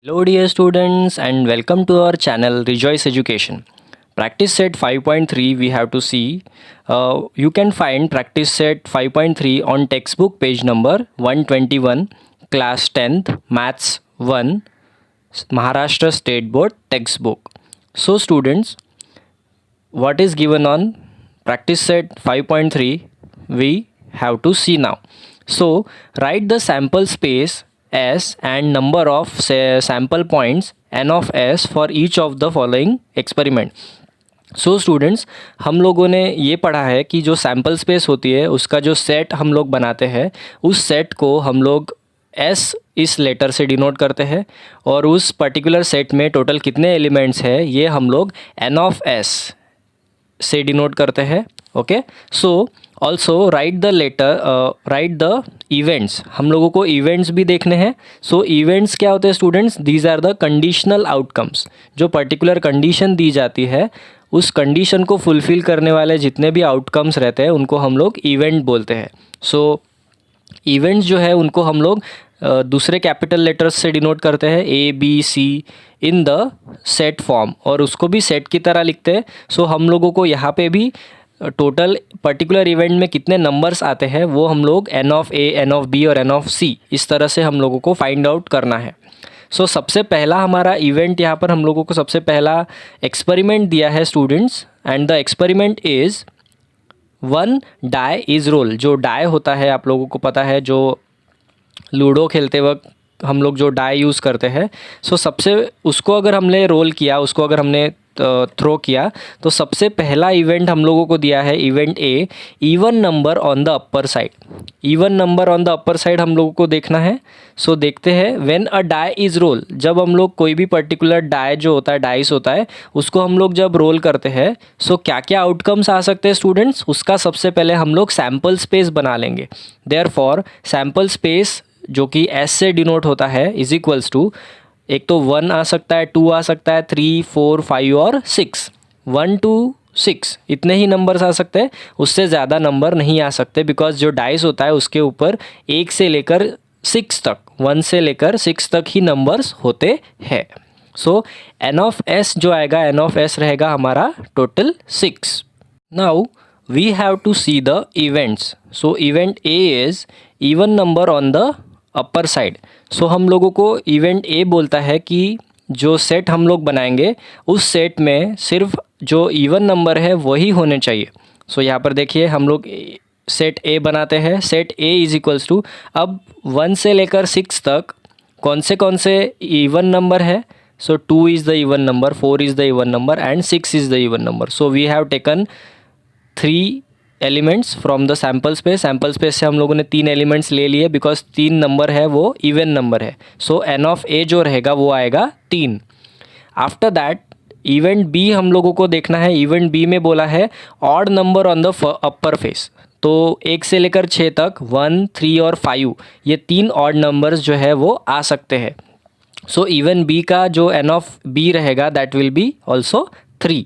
Hello dear students and welcome to our channel Rejoice Education. Practice set 5.3 we have to see. You can find practice set 5.3 on textbook page number 121, class 10th, maths 1, Maharashtra State Board textbook. So students, what is given on practice set 5.3 we have to see now. So write the sample space S and number of sample points n of s for each of the following experiment. So students, हम लोगों ने ये पढ़ा है कि जो sample space होती है उसका जो सेट हम लोग बनाते हैं उस सेट को हम लोग एस इस लेटर से डिनोट करते हैं और उस पर्टिकुलर सेट में टोटल कितने एलिमेंट्स है ये हम लोग एन ऑफ एस से डिनोट करते हैं. Okay, so also right the events. हम लोगों को इवेंट्स भी देखने हैं. सो इवेंट्स क्या होते हैं students? These are the conditional outcomes. जो पर्टिकुलर कंडीशन दी जाती है उस कंडीशन को फुलफ़िल करने वाले जितने भी आउटकम्स रहते हैं उनको हम लोग इवेंट बोलते हैं. सो इवेंट्स जो है उनको हम लोग दूसरे कैपिटल लेटर्स से डिनोट करते हैं, A B C in the set form, और उसको भी सेट की तरह लिखते हैं. सो हम लोगों को यहाँ पे भी टोटल पर्टिकुलर इवेंट में कितने नंबर्स आते हैं वो हम लोग N of A, N of B और एन ऑफ सी इस तरह से हम लोगों को फाइंड आउट करना है. सो सबसे पहला हमारा इवेंट यहाँ पर हम लोगों को सबसे पहला एक्सपेरिमेंट दिया है students, and the experiment is one die is roll. जो डाई होता है आप लोगों को पता है, जो लूडो खेलते वक्त हम लोग जो डाई यूज़ करते हैं. सो सबसे उसको अगर हमने रोल किया, उसको अगर हमने थ्रो किया तो सबसे पहला इवेंट हम लोगों को दिया है event A, even number on the upper side. Even number on the upper side हम लोगों को देखना है. सो देखते हैं, when a die is roll, जब हम लोग कोई भी पर्टिकुलर डाई जो होता है, डाइस होता है, उसको हम लोग जब रोल करते हैं सो क्या क्या आउटकम्स आ सकते हैं स्टूडेंट्स, उसका सबसे पहले हम लोग सैम्पल स्पेस बना लेंगे. देयरफॉर सैम्पल स्पेस जो कि एस से डिनोट होता है इज इक्वल्स टू, एक तो 1 आ सकता है, 2 आ सकता है, 3, 4, 5 और 6. 1 to 6 इतने ही नंबर्स आ सकते हैं, उससे ज़्यादा नंबर नहीं आ सकते, बिकॉज जो डाइस होता है उसके ऊपर 1 से लेकर 6 तक, 1 से लेकर 6 तक ही नंबर्स होते हैं. सो एन ऑफ एस जो आएगा, एन ऑफ एस रहेगा हमारा total 6. Now we have to see the events. So event A is even number on the upper side. So हम लोगों को इवेंट ए बोलता है कि जो सेट हम लोग बनाएंगे उस सेट में सिर्फ जो इवन नंबर है वही होने चाहिए. सो यहाँ पर देखिए हम लोग सेट ए बनाते हैं. Set A is equals to, अब 1 से लेकर 6 तक कौन से इवन नंबर है. So 2 is the even number, 4 is the even number and 6 is the even number. So we have taken 3 elements from the sample space. Sample space से हम लोगों ने 3 एलिमेंट्स ले लिए बिकॉज 3 नंबर है वो इवन नंबर है. सो एन ऑफ ए जो रहेगा वो आएगा 3. आफ्टर दैट इवेंट बी हम लोगों को देखना है. इवेंट बी में बोला है odd number on the upper face. तो 1 से लेकर 6 तक 1, 3 और 5 ये 3 ऑड नंबर्स जो है वो आ सकते हैं. सो इवन बी का जो एन ऑफ बी रहेगा दैट विल बी ऑल्सो 3.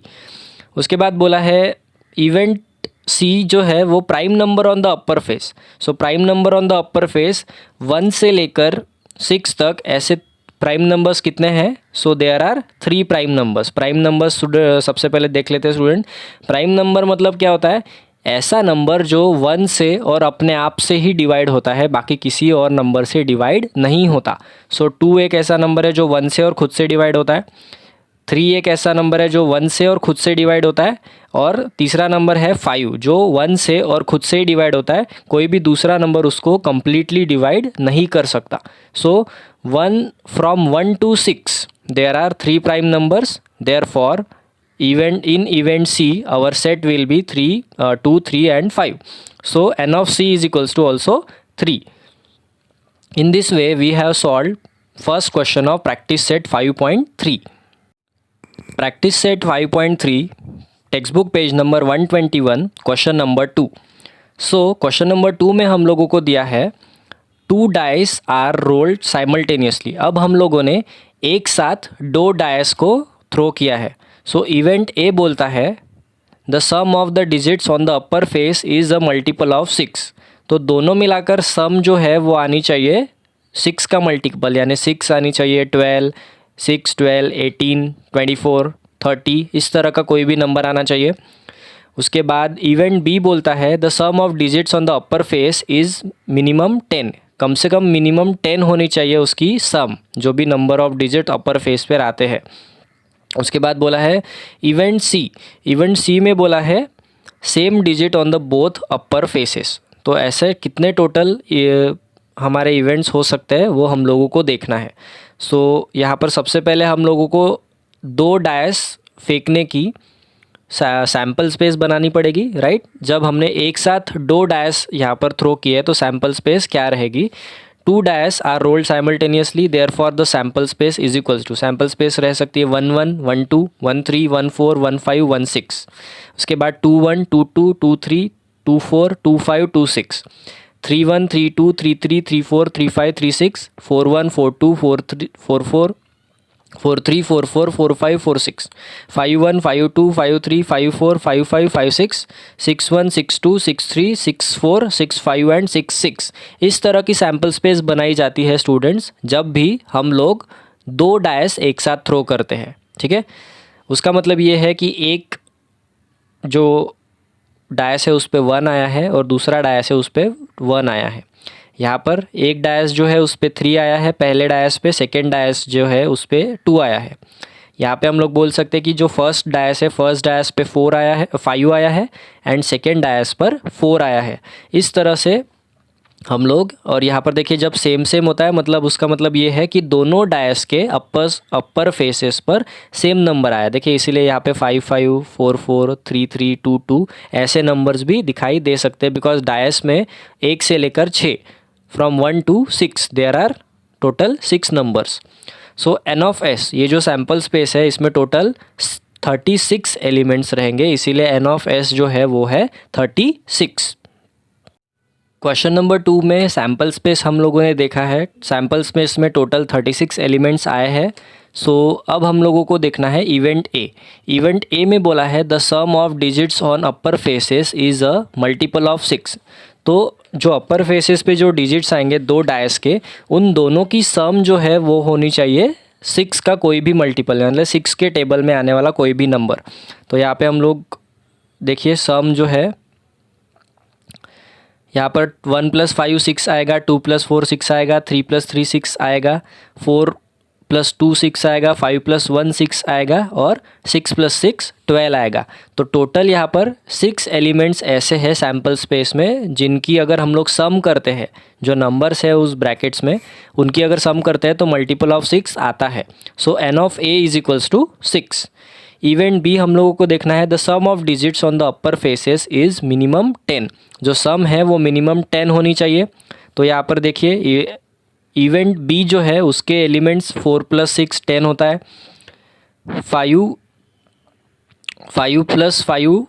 उसके बाद बोला है इवेंट सी जो है वो prime number on the upper face. So prime number on the upper face 1 से लेकर 6 तक ऐसे प्राइम नंबर्स कितने हैं. So there are 3 prime numbers. Prime numbers सबसे पहले देख लेते हैं स्टूडेंट. प्राइम नंबर मतलब क्या होता है? ऐसा नंबर जो 1 से और अपने आप से ही डिवाइड होता है, बाकी किसी और नंबर से डिवाइड नहीं होता. सो 2 एक ऐसा नंबर है जो 1 से और खुद से डिवाइड होता है. 3 एक ऐसा नंबर है जो 1 से और खुद से डिवाइड होता है. और तीसरा नंबर है 5 जो 1 से और खुद से ही डिवाइड होता है. कोई भी दूसरा नंबर उसको कम्प्लीटली डिवाइड नहीं कर सकता. So 1 from 1 to 6 there are 3 prime numbers. Therefore event C our set will be 3, 2, 3 and 5. So n of c is equals to also 3. In this way we have solved first question of practice set 5.3. Practice set 5.3 textbook page number 121 question number 2. So question number 2 में हम लोगों को दिया है 2 dice are rolled simultaneously. अब हम लोगों ने एक साथ 2 डाइस को थ्रो किया है. सो इवेंट ए बोलता है the sum of the digits on the upper face is a multiple of 6. तो दोनों मिलाकर सम जो है वो आनी चाहिए 6 का मल्टीपल यानी 6 आनी चाहिए, 12, 6, 12, 18, 24, 30 इस तरह का कोई भी नंबर आना चाहिए। उसके बाद इवेंट बी बोलता है the sum of digits on the upper face is minimum 10, कम से कम मिनिमम 10 होनी चाहिए उसकी सम, जो भी number of digit upper face पर आते हैं। उसके बाद बोला है इवेंट सी में बोला है same digit on the both upper faces. तो ऐसे कितने टोटल हमारे इवेंट्स हो सकते हैं वो हम लोगों को देखना है। सो यहाँ पर सबसे पहले हम लोगों को 2 डायस फेंकने की सैम्पल स्पेस बनानी पड़ेगी, राइट। जब हमने एक साथ 2 डायस यहाँ पर थ्रो किए तो सैम्पल स्पेस क्या रहेगी, 2 dice are rolled simultaneously, therefore the sample space is equals to, sample space रह सकती है 1 1 1 2 1 3 1 4 1 5 1 6। उसके बाद 2 1 2 2 2 3 2 4 2 5 2 6, 3 1 3 2 3 3 3 4 3 5 3 6, 4 1 4 2 4 3 4 4 4 3 4 4 4 5 4 6, 5 1 5 2 5 3 5 4 5 5 5 6, 6 1 6 2 6 3 6 4 6 5 एंड 6 6। इस तरह की सैम्पल स्पेस बनाई जाती है स्टूडेंट्स जब भी हम लोग 2 डायस एक साथ थ्रो करते हैं, ठीक है। उसका मतलब ये है कि एक जो डायस है उस पर 1 आया है और दूसरा डायस है उस पर 1 आया है। यहाँ पर एक डायस जो है उस पर 3 आया है पहले डायस पे, सेकेंड डायस जो है उस पर 2 आया है। यहाँ पे हम लोग बोल सकते हैं कि जो फर्स्ट डायस है, फर्स्ट डायस पे 4 आया है, 5 आया है एंड सेकेंड डायस पर 4 आया है। इस तरह से हम लोग, और यहाँ पर देखिए जब सेम सेम होता है मतलब उसका मतलब ये है कि दोनों डायस के अपर फेसेस पर सेम नंबर आया। देखिए इसीलिए यहाँ पे 5 5 4 4 3 3 2 2 ऐसे नंबर्स भी दिखाई दे सकते हैं, बिकॉज डायस में 1 से लेकर 6 from 1 to 6 there are total 6 numbers. So N of S, ये जो सैम्पल स्पेस है इसमें टोटल 36 एलिमेंट्स रहेंगे, इसीलिए एन ऑफ एस जो है वो है 36। क्वेश्चन नंबर 2 में सैम्पल स्पेस हम लोगों ने देखा है, सैम्पल स्पेस में टोटल 36 एलिमेंट्स आए हैं। सो अब हम लोगों को देखना है इवेंट ए। इवेंट ए में बोला है the sum of digits on upper faces is a multiple of 6। तो जो अपर फेसेस पे जो डिजिट्स आएंगे 2 डायस के, उन दोनों की सम जो है वो होनी चाहिए 6 का कोई भी मल्टीपल, मतलब 6 के टेबल में आने वाला कोई भी नंबर। तो यहाँ पे हम लोग देखिए सम जो है यहाँ पर 1 + 5 6 आएगा, 2 + 4 6 आएगा, 3 + 3 6 आएगा, 4 + 2 6 आएगा, 5 + 1 6 आएगा और 6 + 6 12 आएगा। तो टोटल यहाँ पर 6 एलिमेंट्स ऐसे हैं सैम्पल स्पेस में जिनकी अगर हम लोग सम करते हैं, जो नंबर्स है उस ब्रैकेट्स में उनकी अगर सम करते हैं तो मल्टीपल ऑफ 6 आता है। So N of A is equals to 6। Event B हम लोगों को देखना है the sum of digits on the upper faces is minimum 10। जो सम है वो मिनिमम 10 होनी चाहिए। तो यहाँ पर देखिए इवेंट बी जो है उसके एलिमेंट्स 4 + 6 10 होता है, 5 + 5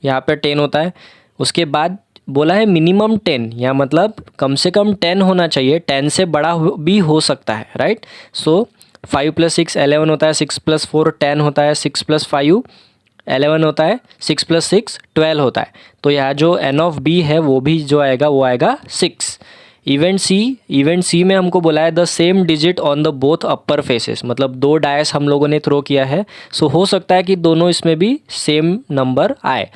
यहाँ पर 10 होता है। उसके बाद बोला है मिनिमम 10, या मतलब कम से कम 10 होना चाहिए, 10 से बड़ा भी हो सकता है, राइट। सो 5 + 6 11 होता है, 6 + 4 10 होता है, 6 + 5 11 होता है, 6 + 6 12 होता है। तो यहाँ जो एन ऑफ बी है वो भी जो आएगा वो आएगा 6। इवेंट सी में हमको बोला है the same digit on the both upper faces, मतलब 2 डायस हम लोगों ने थ्रो किया है। सो हो सकता है कि दोनों इसमें भी सेम नंबर आए,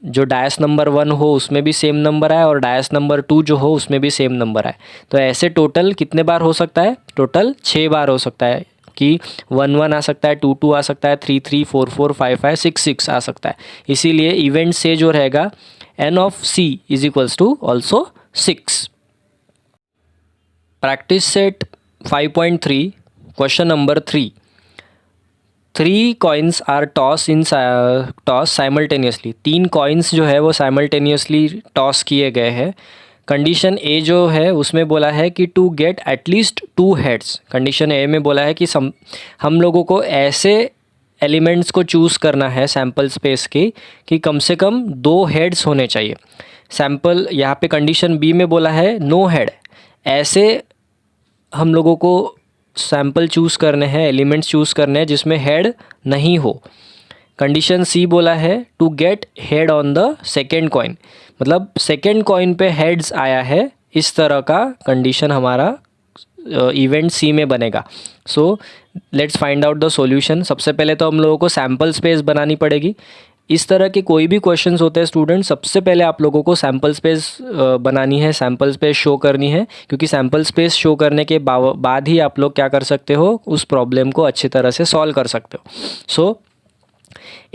जो डायस नंबर 1 हो उसमें भी सेम नंबर आए और डायस नंबर 2 जो हो उसमें भी सेम नंबर आए। तो ऐसे टोटल कितने बार हो सकता है, टोटल 6 बार हो सकता है कि 1 1 आ सकता है, 2 2 आ सकता है, 3 3 4 4 5 5 6 6 आ सकता है। इसीलिए इवेंट से जो रहेगा N of C is equals to also 6। Practice set 5.3 question number 3। 3 coins are toss simultaneously. 3 coins जो है वो साइमल्टेनियसली टॉस किए गए हैं। कंडीशन ए जो है उसमें बोला है कि to get at least 2 heads. Condition A में बोला है कि हम लोगों को ऐसे एलिमेंट्स को चूज़ करना है सैम्पल स्पेस की कि कम से कम 2 हेड्स होने चाहिए। सैम्पल यहाँ पे कंडीशन बी में बोला है नो हेड। ऐसे हम लोगों को सैम्पल चूज़ करने हैं, एलिमेंट्स चूज़ करने हैं जिसमें हेड नहीं हो। कंडीशन सी बोला है to get head on the second coin, मतलब सेकेंड कॉइन पे हेड्स आया है इस तरह का कंडीशन हमारा इवेंट सी में बनेगा। सो let's find out the solution. सबसे पहले तो हम लोगों को सैम्पल स्पेस बनानी पड़ेगी। इस तरह के कोई भी क्वेश्चंस होते हैं स्टूडेंट, सबसे पहले आप लोगों को सैम्पल स्पेस बनानी है, सैम्पल स्पेस शो करनी है, क्योंकि सैम्पल स्पेस शो करने के बाद ही आप लोग क्या कर सकते हो, उस प्रॉब्लम को अच्छी तरह से सॉल्व कर सकते हो। सो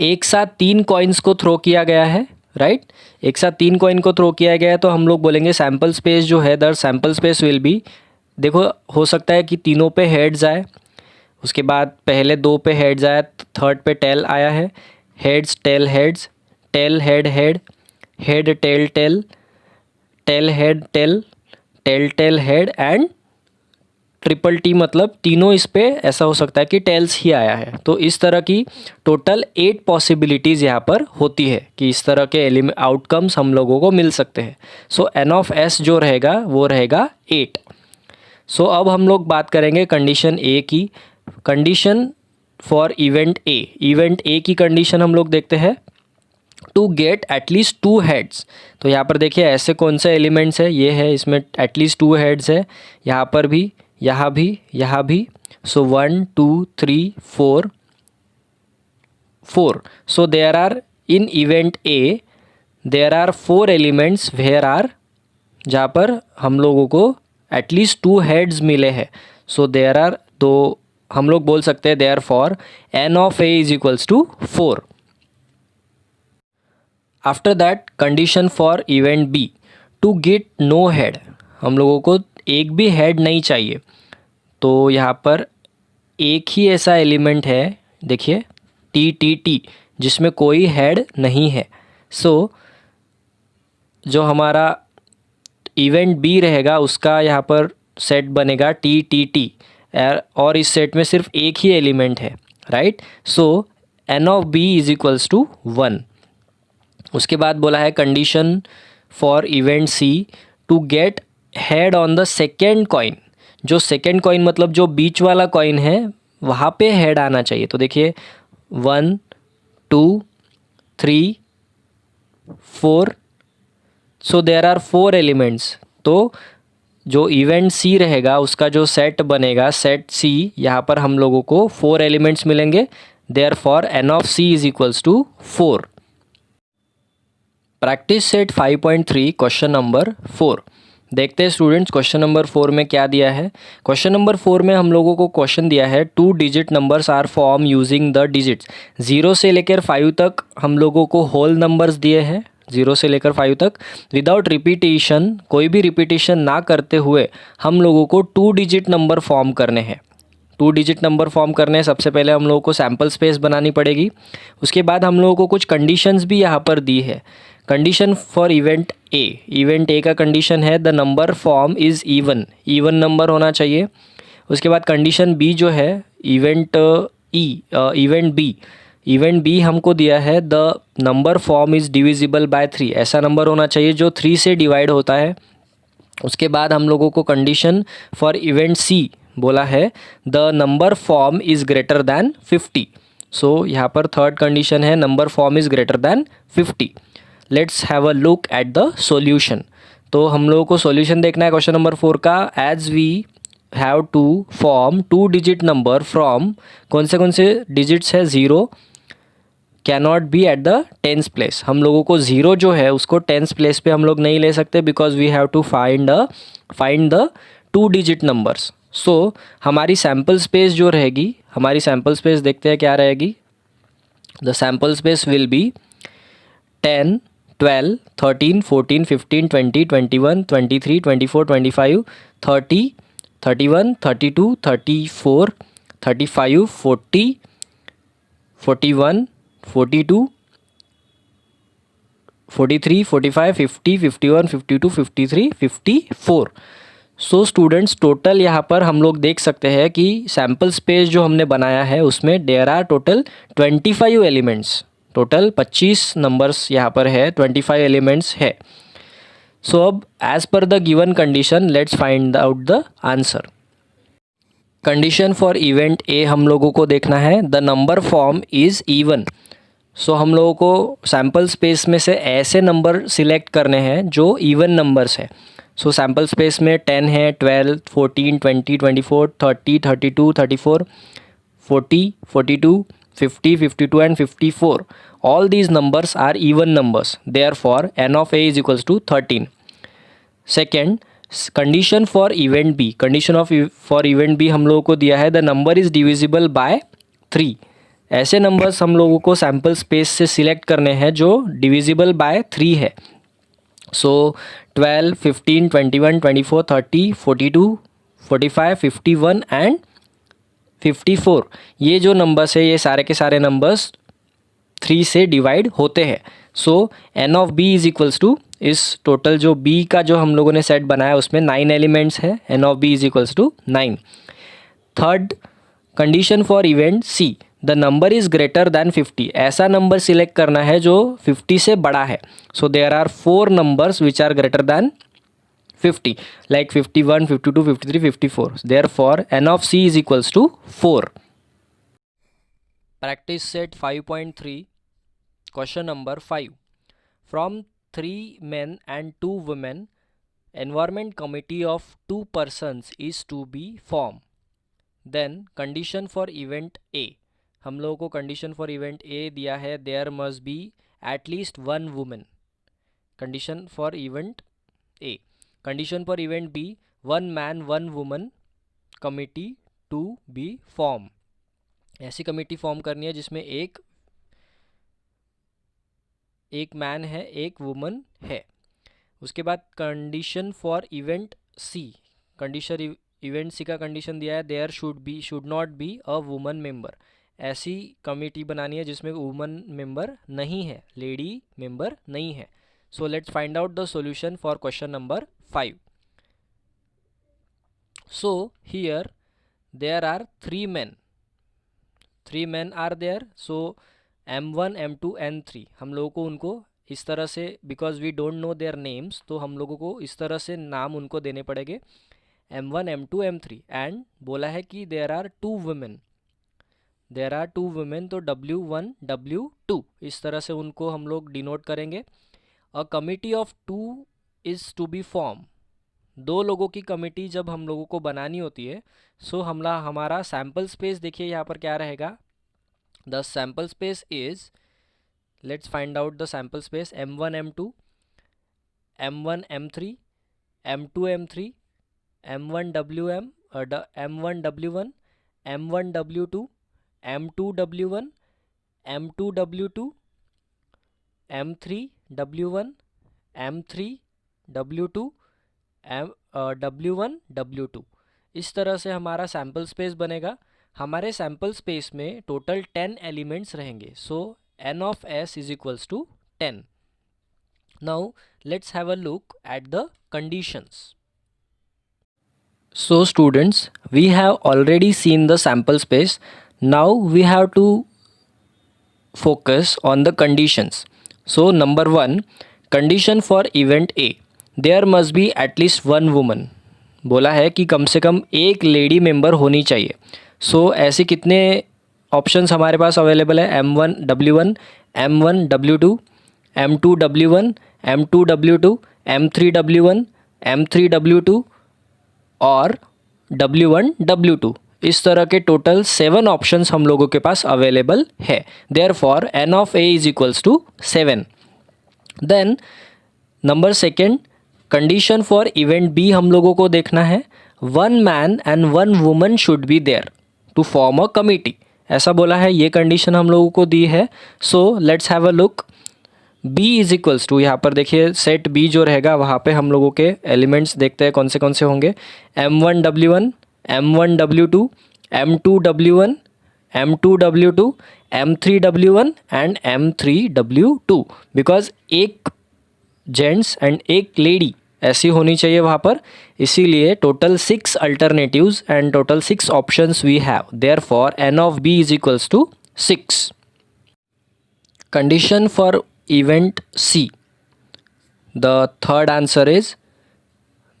एक साथ 3 कॉइन्स को थ्रो किया गया है, राइट। एक साथ 3 कॉइन को थ्रो किया गया है, तो हम लोग बोलेंगे सैम्पल स्पेस जो है, the sample space will be, देखो हो सकता है कि तीनों पे हेड्स आए, उसके बाद पहले 2 पे हेड्स आया, थर्ड पे टेल आया है, heads tail heads, tail head head, head tail tail, tail head tail, tail tail head and triple T, मतलब तीनों इस पे ऐसा हो सकता है कि टेल्स ही आया है। तो इस तरह की टोटल 8 पॉसिबिलिटीज़ यहाँ पर होती है कि इस तरह के आउटकम्स हम लोगों को मिल सकते हैं। सो एन ऑफ एस जो रहेगा वो रहेगा 8। सो अब हम लोग बात करेंगे कंडीशन ए की। Condition for event A, event ए की कंडीशन हम लोग देखते हैं, टू गेट एटलीस्ट 2 हेड्स। तो यहाँ पर देखिए ऐसे कौन से एलिमेंट्स है, ये है, इसमें एटलीस्ट 2 हेड्स है, यहाँ पर भी, यहाँ भी, यहाँ भी। So 1 2 3 4 4। So there are in event A there are 4 elements where are, जहाँ पर हम लोगों को एटलीस्ट 2 हेड्स मिले हैं। सो देयर आर, तो हम लोग बोल सकते हैं therefore n of A is equals to 4। After that condition for event B, to get no head, हम लोगों को एक भी हेड नहीं चाहिए। तो यहाँ पर एक ही ऐसा एलिमेंट है, देखिए टी टी टी, जिसमें कोई हेड नहीं है। सो जो हमारा इवेंट बी रहेगा उसका यहाँ पर सेट बनेगा टी टी टी, और इस सेट में सिर्फ एक ही एलिमेंट है, right. So N of B is equals to 1। उसके बाद बोला है condition for event C, to get head on the second coin, जो सेकेंड कॉइन मतलब जो बीच वाला कॉइन है वहाँ पे हेड आना चाहिए। तो देखिए 1 2 3 4, सो देयर आर 4 एलिमेंट्स। तो जो इवेंट सी रहेगा उसका जो सेट बनेगा, सेट सी, यहाँ पर हम लोगों को 4 एलिमेंट्स मिलेंगे, therefore n of C is equals to 4। Practice set 5.3 question number 4 देखते हैं स्टूडेंट्स। क्वेश्चन नंबर 4 में क्या दिया है। क्वेश्चन नंबर 4 में हम लोगों को क्वेश्चन दिया है 2 digit numbers are form using the digits. 0 से लेकर 5 तक हम लोगों को होल नंबर्स दिए हैं, 0 से लेकर 5 तक, विदाउट रिपीटिशन, कोई भी रिपीटिशन ना करते हुए हम लोगों को 2 डिजिट नंबर फॉर्म करने हैं। 2 डिजिट नंबर फॉर्म करने हैं, सबसे पहले हम लोगों को सैम्पल स्पेस बनानी पड़ेगी। उसके बाद हम लोगों को कुछ कंडीशंस भी यहाँ पर दी है। Condition for event A, event A का कंडीशन है the number form is even, even number होना चाहिए। उसके बाद कंडीशन बी जो है event event B, event B हमको दिया है the number form is divisible by 3, ऐसा नंबर होना चाहिए जो 3 से डिवाइड होता है। उसके बाद हम लोगों को कंडीशन फॉर इवेंट सी बोला है the number form is greater than 50। सो यहाँ पर थर्ड कंडीशन है number form is greater than 50। Let's have a look at the solution. तो हम लोगों को सॉल्यूशन देखना है क्वेश्चन नंबर 4 का। As we have to form 2 digit number from, कौन से डिजिट्स है, 0 cannot be at the tens place. हम लोगों को 0 जो है उसको टेंस प्लेस पे हम लोग नहीं ले सकते, because we have to find the 2 digit numbers. So हमारी सैम्पल स्पेस जो रहेगी, हमारी सैम्पल स्पेस देखते हैं क्या रहेगी। The sample space will be 10 12 13 14 15 20 21 23 24 25 30 31 32 34 35 40 41 42 43 45 50 51 52 53 54। So students total यहाँ पर हम लोग देख सकते हैं कि सैम्पल स्पेस जो हमने बनाया है उसमें there are total 25 elements, total 25 numbers यहाँ पर है, 25 एलिमेंट्स है। सो अब as per the given condition let's find out the answer. Condition for event A हम लोगों को देखना है the number form is even. So हम लोगों को सैम्पल स्पेस में से ऐसे नंबर सिलेक्ट करने हैं जो इवन नंबर्स है। सो सैम्पल स्पेस में 10 है, 12, 14, 20, 24, 30, 32, 34, 40, 42, 50, 52 and 54. All these numbers are even numbers. Therefore, n of a is equals to 13. Second, condition for event b. Condition for event b हम लोगों को दिया है the number is divisible by 3. ऐसे numbers हम लोगों को सैम्पल स्पेस से सिलेक्ट करने हैं जो डिविजिबल बाय 3 है. सो 12, 15, 21, 24, 30, 42, 45, 51 एंड 54. ये जो नंबर्स है ये सारे के सारे नंबर्स 3 से डिवाइड होते हैं. So N of B is equals to, इस टोटल जो बी का जो हम लोगों ने सेट बनाया उसमें 9 एलिमेंट्स है. N of B is equals to 9. Third condition for event C, the number is greater than 50. ऐसा नंबर सिलेक्ट करना है जो 50 से बड़ा है. So there are 4 numbers which are greater than 50, like 51, 52, 53, 54. Therefore, n of c is equals to 4. Practice set 5.3, question number 5. From 3 men and 2 women, environment committee of 2 persons is to be formed. Then condition for event A. हम लोगों को condition for event A दिया है, there must be at least 1 women. Condition for event A. Condition for event B, 1 man 1 woman committee to be form. ऐसी committee form करनी है जिसमें एक मैन है, एक वुमन है. उसके बाद condition for event C. Condition event C का कंडीशन दिया है, there should not be a woman member. ऐसी कमिटी बनानी है जिसमें वुमन मेंबर नहीं है, लेडी मेंबर नहीं है. So let's find out the solution for question number 5. So here there are 3 men. 3 men are there. So M1, M2, N3 हम लोगों को उनको इस तरह से, because we don't know their names, तो हम लोगों को इस तरह से नाम उनको देने पड़ेंगे, M1, M2, M3. एंड बोला है कि there are 2 women. There are 2 women, तो W1, W2 इस तरह से उनको हम लोग डिनोट करेंगे. A committee of 2 is to be form. 2 लोगों की कमिटी जब हम लोगों को बनानी होती है, सो हमारा सैम्पल स्पेस देखिए यहाँ पर क्या रहेगा. The sample space is, let's find out the sample space. M1, M2, M1, M3, M2, M3, M1, WM, M1, W1, M1, W2, M2, W1, M2, W2, M3, W1, M3, W2, W1, W2. इस तरह से हमारा sample space बनेगा. हमारे sample space में total 10 elements रहेंगे. सो n of s is equals to 10. Now let's have a look at the conditions. So students, we have already seen the sample space. Now we have to focus on the conditions. So number 1, condition for event A, there must be at least 1 woman. बोला है कि कम से कम एक lady member होनी चाहिए. सो ऐसे कितने options हमारे पास अवेलेबल है? M1, W1, M1, W2, M2, W1, M2, W2, M3, W1, M3, W2 और W1, W2. इस तरह के टोटल 7 ऑप्शंस हम लोगों के पास अवेलेबल है. Therefore n of a is equals to 7. Then number 2, condition for event B हम लोगों को देखना है. 1 man and 1 woman should be there to form a committee. ऐसा बोला है, ये कंडीशन हम लोगों को दी है. So let's have a look. b is equals to, यहाँ पर देखिए सेट b जो रहेगा वहाँ पे हम लोगों के एलिमेंट्स देखते हैं कौन से होंगे. M1, W1, M1, W2, M2, W1, M2, W2, M3, W1 and M3, W2. Because एक जेंट्स एंड एक लेडी ऐसी होनी चाहिए वहाँ पर, इसीलिए total 6 alternatives and total 6 options we have. Therefore n of b is equals to 6. Condition for event C, the third answer is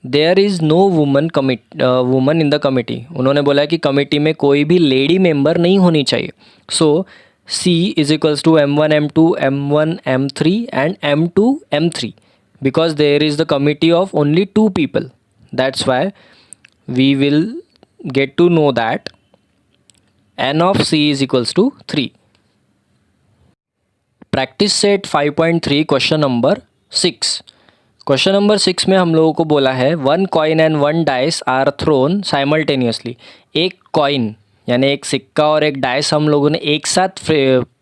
there is no woman in the committee. उन्होंने बोला है कि कमिटी में कोई भी लेडी मेंबर नहीं होनी चाहिए. So C is equals to M1, M2, M1, M3 and M2, M3. because there is the committee of only 2 people. That's why we will get to know that n of c is equals to 3. Practice set 5.3 question number 6. Question number 6 में हम लोगों को बोला है 1 coin and 1 dice are thrown simultaneously. एक coin यानी एक सिक्का और एक डाइस हम लोगों ने एक साथ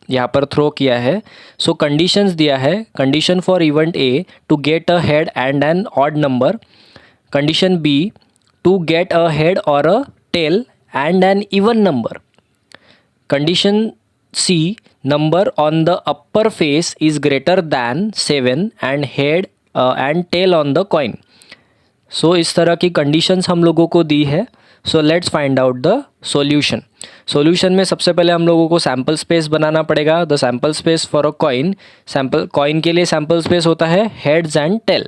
यहाँ पर थ्रो किया है. सो कंडीशंस दिया है. Condition for event A to get a head and an odd number. Condition B to get a head और a tail and an even number. Condition C number on the upper face is greater than 7 and head and tail on the coin. So इस तरह की conditions हम लोगों को दी है. So let's find out the solution. Solution में सबसे पहले हम लोगों को सैम्पल स्पेस बनाना पड़ेगा. The sample space for a coin, sample coin के लिए सैम्पल स्पेस होता है heads and tail,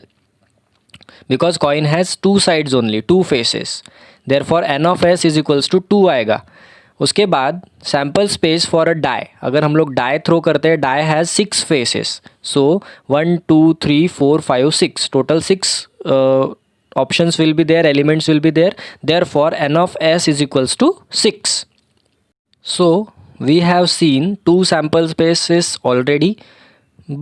because coin has 2 sides only, 2 faces. Therefore n of S is equals to 2 आएगा. उसके बाद sample space for a die. अगर हम लोग डाई थ्रो करते हैं, die has 6 faces. So 1 2 3 4 5 6 total 6 options will be there, elements will be there. Therefore n of s is equals to 6. So we have seen 2 sample spaces already,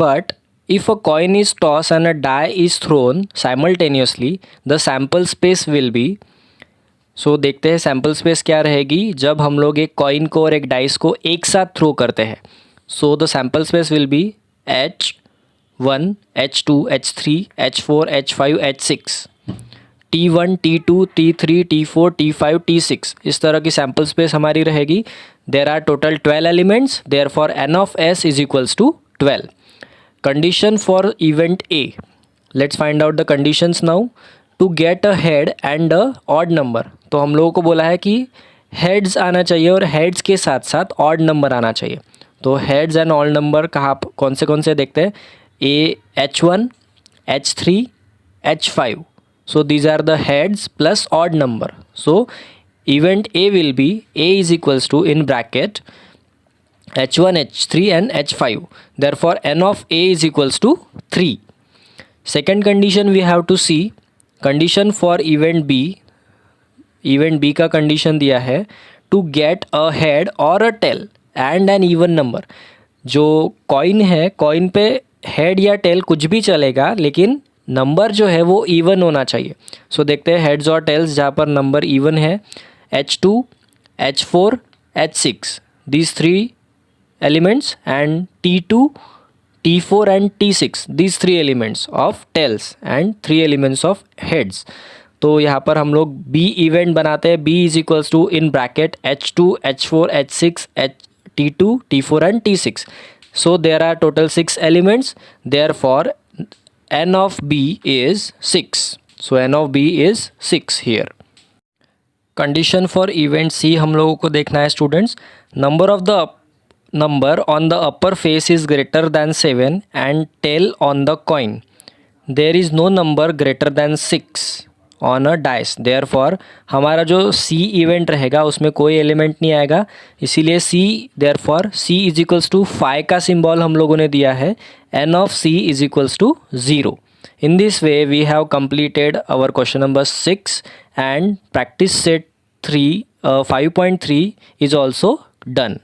but if a coin is tossed and a die is thrown simultaneously, the sample space will be, so देखते हैं sample space क्या रहेगी जब हम लोग एक coin को और एक डाइस को एक साथ थ्रो करते हैं. So the sample space will be H1 H2 H3 H4 H5 H6, T1 T2 T3 T4 T5 T6. इस तरह की सैम्पल स्पेस हमारी रहेगी. There are total 12 elements. Therefore n of S is equals to 12. Condition for event A. Let's find out the conditions now. To get a head and a odd number. तो हम लोगों को बोला है कि heads आना चाहिए और हेड्स के साथ साथ ऑड नंबर आना चाहिए. तो हेड्स एंड ऑड नंबर कौन से देखते हैं. ए H1 H3 H5. So these are the heads plus odd number. So event A will be A is equals to in bracket H1 H3 and H5. Therefore n of A is equals to 3. Second condition we have to see. Condition for event B. Event B का condition दिया है to get a head or a tail and an even number. जो coin है, coin पे head या tail कुछ भी चलेगा, लेकिन नंबर जो है वो इवन होना चाहिए. सो देखते हैं हेड्स और टेल्स जहाँ पर नंबर इवन है. H2 H4 H6 these 3 elements and T2 T4 and T6 these 3 elements of tails and 3 elements of heads. तो यहाँ पर हम लोग B इवेंट बनाते हैं. B is equals to in bracket H2 H4 H6 T2 T4 and T6. So there are total 6 elements. Therefore n of b is 6. So n of b is 6 here. Condition for event C हम लोगों को देखना है students. Number of the number on the upper face is greater than 7 and tail on the coin. There is no number greater than 6 on a dice. Therefore हमारा जो C event रहेगा उसमें कोई एलिमेंट नहीं आएगा, इसीलिए C. Therefore C is equals to 5 का symbol हम लोगों ने दिया है. n of C is equals to 0. In this way we have completed our question number 6 and practice set 5.3 is also done.